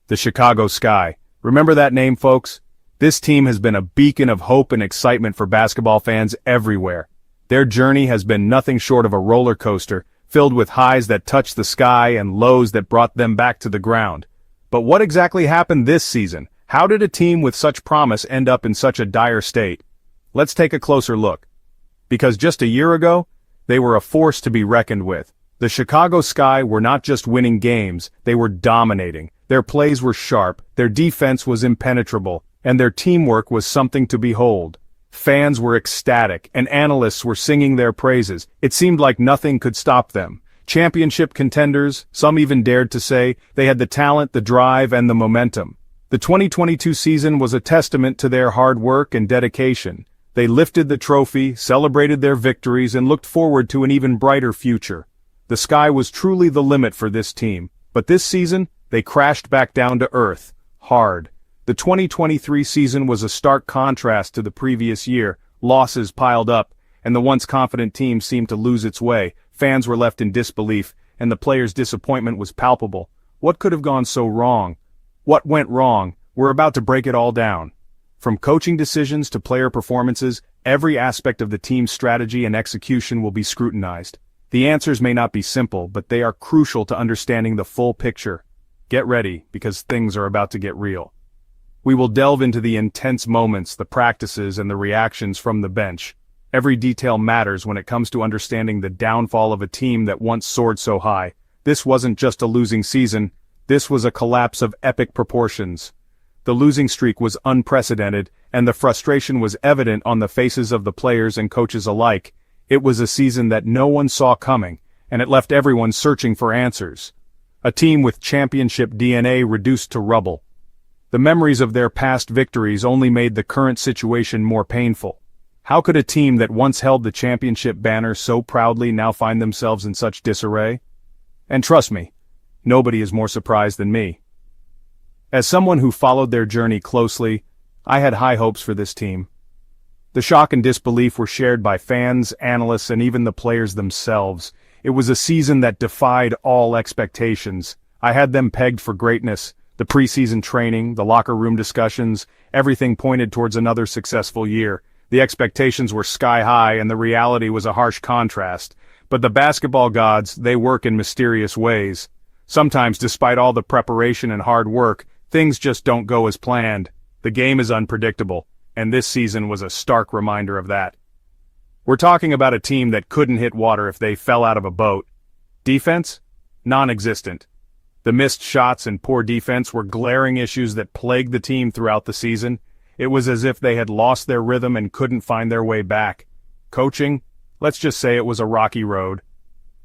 The Chicago Sky. Remember that name, folks? This team has been a beacon of hope and excitement for basketball fans everywhere. Their journey has been nothing short of a roller coaster, filled with highs that touched the sky and lows that brought them back to the ground. But what exactly happened this season? How did a team with such promise end up in such a dire state? Let's take a closer look. Because just a year ago, they were a force to be reckoned with. The Chicago Sky were not just winning games, they were dominating. Their plays were sharp, their defense was impenetrable, and their teamwork was something to behold. Fans were ecstatic, and analysts were singing their praises. It seemed like nothing could stop them. Championship contenders, some even dared to say, they had the talent, the drive, and the momentum. The 2022 season was a testament to their hard work and dedication. They lifted the trophy, celebrated their victories, and looked forward to an even brighter future. The sky was truly the limit for this team, but this season, they crashed back down to earth, hard. The 2023 season was a stark contrast to the previous year. Losses piled up, and the once confident team seemed to lose its way. Fans were left in disbelief, and the players' disappointment was palpable. What could have gone so wrong? What went wrong? We're about to break it all down. From coaching decisions to player performances, every aspect of the team's strategy and execution will be scrutinized. The answers may not be simple, but they are crucial to understanding the full picture. Get ready, because things are about to get real. We will delve into the intense moments, the practices, and the reactions from the bench. Every detail matters when it comes to understanding the downfall of a team that once soared so high. This wasn't just a losing season, this was a collapse of epic proportions. The losing streak was unprecedented, and the frustration was evident on the faces of the players and coaches alike. It was a season that no one saw coming, and it left everyone searching for answers. A team with championship DNA reduced to rubble. The memories of their past victories only made the current situation more painful. How could a team that once held the championship banner so proudly now find themselves in such disarray? And trust me, nobody is more surprised than me. As someone who followed their journey closely, I had high hopes for this team. The shock and disbelief were shared by fans, analysts, and even the players themselves. It was a season that defied all expectations. I had them pegged for greatness. The preseason training, the locker room discussions, everything pointed towards another successful year. The expectations were sky high and the reality was a harsh contrast. But the basketball gods, they work in mysterious ways. Sometimes, despite all the preparation and hard work, things just don't go as planned. The game is unpredictable, and this season was a stark reminder of that. We're talking about a team that couldn't hit water if they fell out of a boat. Defense? Non-existent. The missed shots and poor defense were glaring issues that plagued the team throughout the season. It was as if they had lost their rhythm and couldn't find their way back. Coaching? Let's just say it was a rocky road.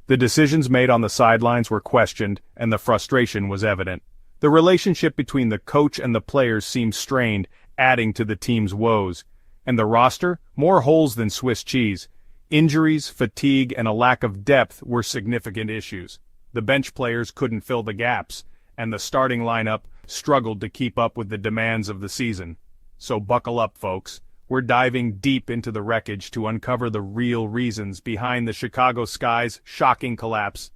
The decisions made on the sidelines were questioned, and the frustration was evident. The relationship between the coach and the players seemed strained, adding to the team's woes. And the roster? More holes than Swiss cheese. Injuries, fatigue, and a lack of depth were significant issues. The bench players couldn't fill the gaps, and the starting lineup struggled to keep up with the demands of the season. So buckle up, folks. We're diving deep into the wreckage to uncover the real reasons behind the Chicago Sky's shocking collapse.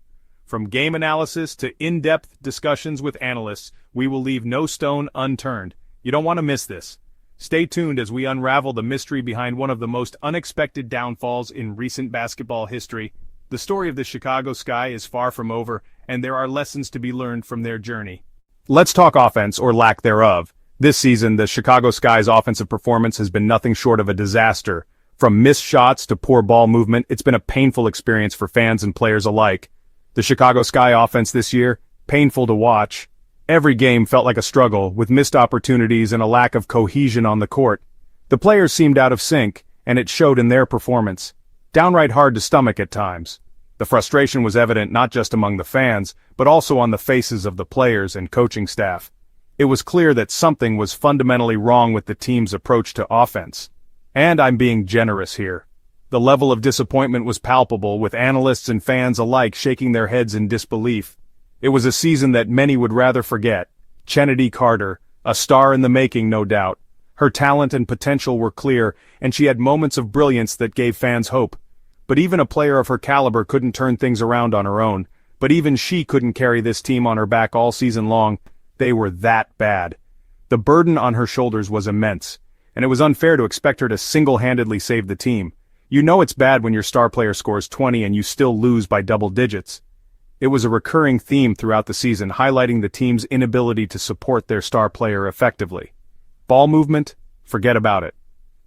From game analysis to in-depth discussions with analysts, we will leave no stone unturned. You don't want to miss this. Stay tuned as we unravel the mystery behind one of the most unexpected downfalls in recent basketball history. The story of the Chicago Sky is far from over, and there are lessons to be learned from their journey. Let's talk offense, or lack thereof. This season, the Chicago Sky's offensive performance has been nothing short of a disaster. From missed shots to poor ball movement, it's been a painful experience for fans and players alike. The Chicago Sky offense this year, painful to watch. Every game felt like a struggle, with missed opportunities and a lack of cohesion on the court. The players seemed out of sync, and it showed in their performance. Downright hard to stomach at times. The frustration was evident not just among the fans, but also on the faces of the players and coaching staff. It was clear that something was fundamentally wrong with the team's approach to offense. And I'm being generous here. The level of disappointment was palpable, with analysts and fans alike shaking their heads in disbelief. It was a season that many would rather forget. Chennedy Carter, a star in the making, no doubt. Her talent and potential were clear, and she had moments of brilliance that gave fans hope. But even a player of her caliber couldn't turn things around on her own. But even she couldn't carry this team on her back all season long. They were that bad. The burden on her shoulders was immense, and it was unfair to expect her to single-handedly save the team. You know it's bad when your star player scores 20 and you still lose by double digits. It was a recurring theme throughout the season, highlighting the team's inability to support their star player effectively. Ball movement? Forget about it.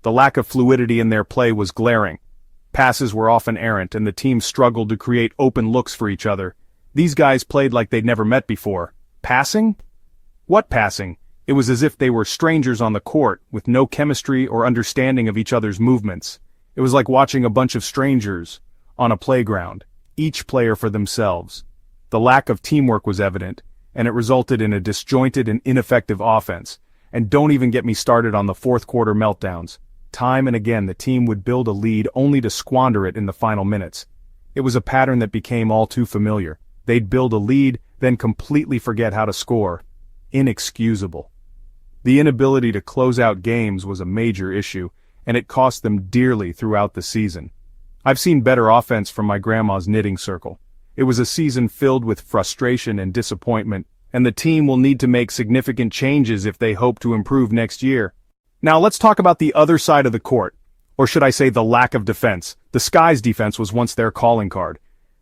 The lack of fluidity in their play was glaring. Passes were often errant and the team struggled to create open looks for each other. These guys played like they'd never met before. Passing? What passing? It was as if they were strangers on the court, with no chemistry or understanding of each other's movements. It was like watching a bunch of strangers on a playground, each player for themselves. The lack of teamwork was evident, and it resulted in a disjointed and ineffective offense. And don't even get me started on the fourth quarter meltdowns. Time and again the team would build a lead only to squander it in the final minutes. It was a pattern that became all too familiar. They'd build a lead, then completely forget how to score. Inexcusable. The inability to close out games was a major issue, and it cost them dearly throughout the season. I've seen better offense from my grandma's knitting circle. It was a season filled with frustration and disappointment, and the team will need to make significant changes if they hope to improve next year. Now let's talk about the other side of the court, or should I say the lack of defense. The Sky's defense was once their calling card.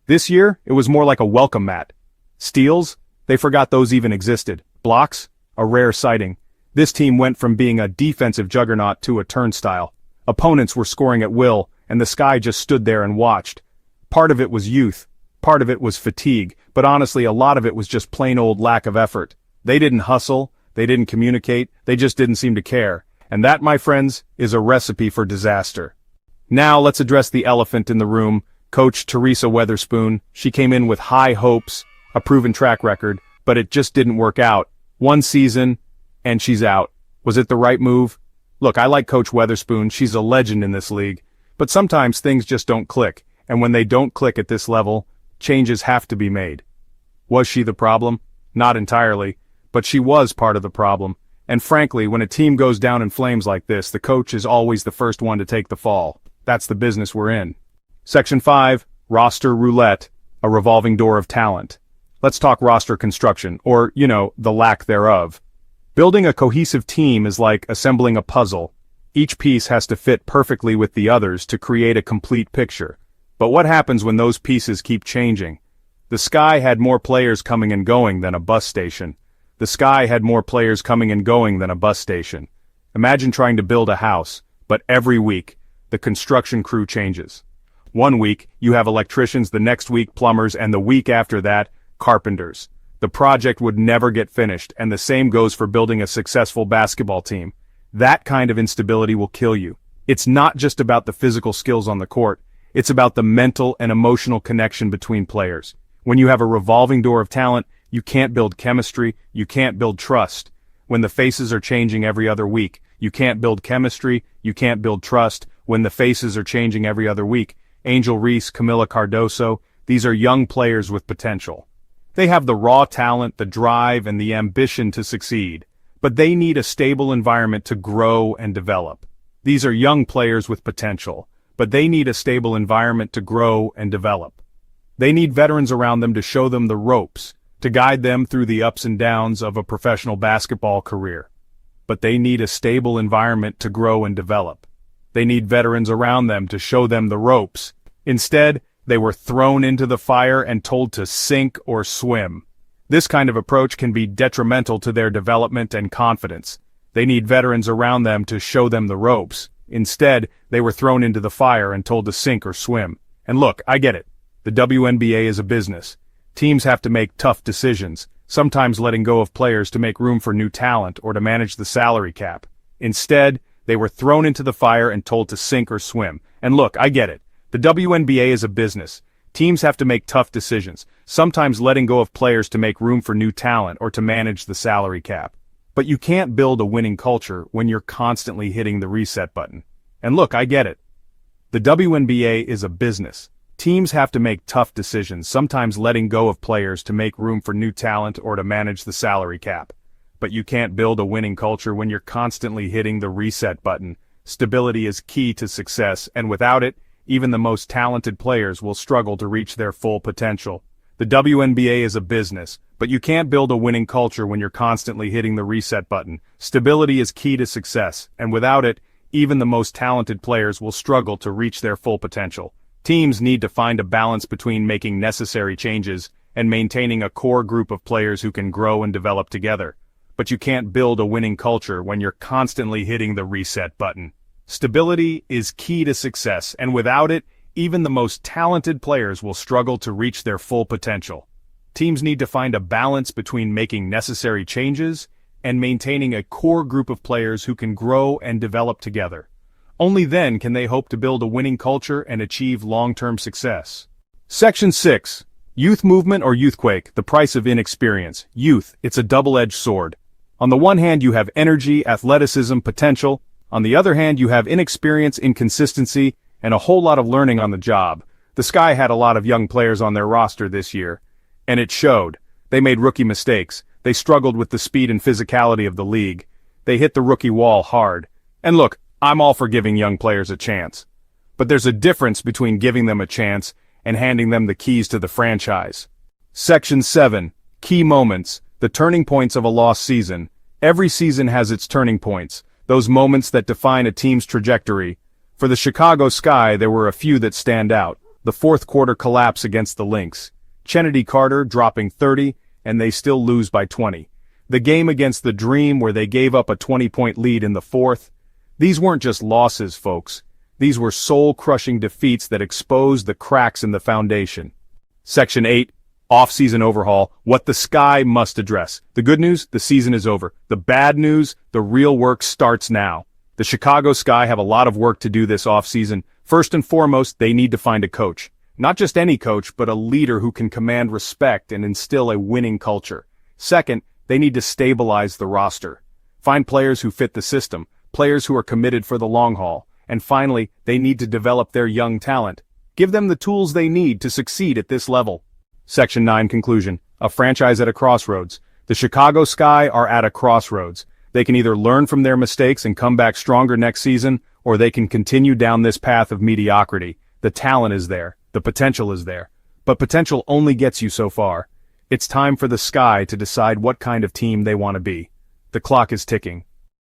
This year, it was more like a welcome mat. Steals? They forgot those even existed. Blocks? A rare sighting. This team went from being a defensive juggernaut to a turnstile. Opponents were scoring at will, and the Sky just stood there and watched. Part of it was youth, part of it was fatigue, but honestly a lot of it was just plain old lack of effort. They didn't hustle, they didn't communicate, they just didn't seem to care. And that, my friends, is a recipe for disaster. Now let's address the elephant in the room, Coach Teresa Weatherspoon. She came in with high hopes, a proven track record, but it just didn't work out. One season, and she's out. Was it the right move? Look, I like Coach Weatherspoon, she's a legend in this league. But sometimes things just don't click, and when they don't click at this level, changes have to be made. Was she the problem? Not entirely, but she was part of the problem. And frankly, when a team goes down in flames like this, the coach is always the first one to take the fall. That's the business we're in. Section 5, Roster Roulette, a revolving door of talent. Let's talk roster construction, or, the lack thereof. Building a cohesive team is like assembling a puzzle. Each piece has to fit perfectly with the others to create a complete picture. But what happens when those pieces keep changing? The Sky had more players coming and going than a bus station. The Sky had more players coming and going than a bus station. Imagine trying to build a house, but every week, the construction crew changes. One week, you have electricians, the next week plumbers, and the week after that, carpenters. The project would never get finished, and the same goes for building a successful basketball team. That kind of instability will kill you. It's not just about the physical skills on the court, it's about the mental and emotional connection between players. When you have a revolving door of talent, you can't build chemistry, you can't build trust. When the faces are changing every other week, you can't build chemistry, you can't build trust. When the faces are changing every other week, Angel Reese, Camila Cardoso, these are young players with potential. They have the raw talent, the drive, and the ambition to succeed, but they need a stable environment to grow and develop. These are young players with potential, but they need a stable environment to grow and develop. They need veterans around them to show them the ropes, to guide them through the ups and downs of a professional basketball career. But they need a stable environment to grow and develop. They need veterans around them to show them the ropes. Instead, they were thrown into the fire and told to sink or swim. This kind of approach can be detrimental to their development and confidence. They need veterans around them to show them the ropes. Instead, they were thrown into the fire and told to sink or swim. And look, I get it. The WNBA is a business. Teams have to make tough decisions, sometimes letting go of players to make room for new talent or to manage the salary cap. Instead, they were thrown into the fire and told to sink or swim. And look, I get it. The WNBA is a business. Teams have to make tough decisions, sometimes letting go of players to make room for new talent or to manage the salary cap. But you can't build a winning culture when you're constantly hitting the reset button. And look, I get it. The WNBA is a business. Teams have to make tough decisions, sometimes letting go of players to make room for new talent or to manage the salary cap. But you can't build a winning culture when you're constantly hitting the reset button. Stability is key to success, and without it, even the most talented players will struggle to reach their full potential. The WNBA is a business, but you can't build a winning culture when you're constantly hitting the reset button. Stability is key to success, and without it, even the most talented players will struggle to reach their full potential. Teams need to find a balance between making necessary changes and maintaining a core group of players who can grow and develop together. But you can't build a winning culture when you're constantly hitting the reset button. Stability is key to success, and without it, even the most talented players will struggle to reach their full potential. Teams need to find a balance between making necessary changes and maintaining a core group of players who can grow and develop together. Only then can they hope to build a winning culture and achieve long-term success. Section 6. Youth Movement or Youthquake, the Price of Inexperience. Youth, it's a double-edged sword. On the one hand you have energy, athleticism, potential. On the other hand you have inexperience, inconsistency, and a whole lot of learning on the job. The Sky had a lot of young players on their roster this year, and it showed. They made rookie mistakes. They struggled with the speed and physicality of the league. They hit the rookie wall hard. And look, I'm all for giving young players a chance. But there's a difference between giving them a chance and handing them the keys to the franchise. Section 7. Key moments, the turning points of a lost season. Every season has its turning points, those moments that define a team's trajectory. For the Chicago Sky, there were a few that stand out. The fourth quarter collapse against the Lynx. Kennedy Carter dropping 30, and they still lose by 20. The game against the Dream where they gave up a 20-point lead in the fourth. These weren't just losses, folks. These were soul-crushing defeats that exposed the cracks in the foundation. Section 8. Off-season overhaul, what the Sky must address. The good news, the season is over. The bad news, the real work starts now. The Chicago Sky have a lot of work to do this offseason. First and foremost, they need to find a coach. Not just any coach, but a leader who can command respect and instill a winning culture. Second, they need to stabilize the roster. Find players who fit the system, players who are committed for the long haul. And finally, they need to develop their young talent. Give them the tools they need to succeed at this level. Section 9 Conclusion. A franchise at a crossroads. The Chicago Sky are at a crossroads. They can either learn from their mistakes and come back stronger next season, or they can continue down this path of mediocrity. The talent is there. The potential is there. But potential only gets you so far. It's time for the Sky to decide what kind of team they want to be. The clock is ticking.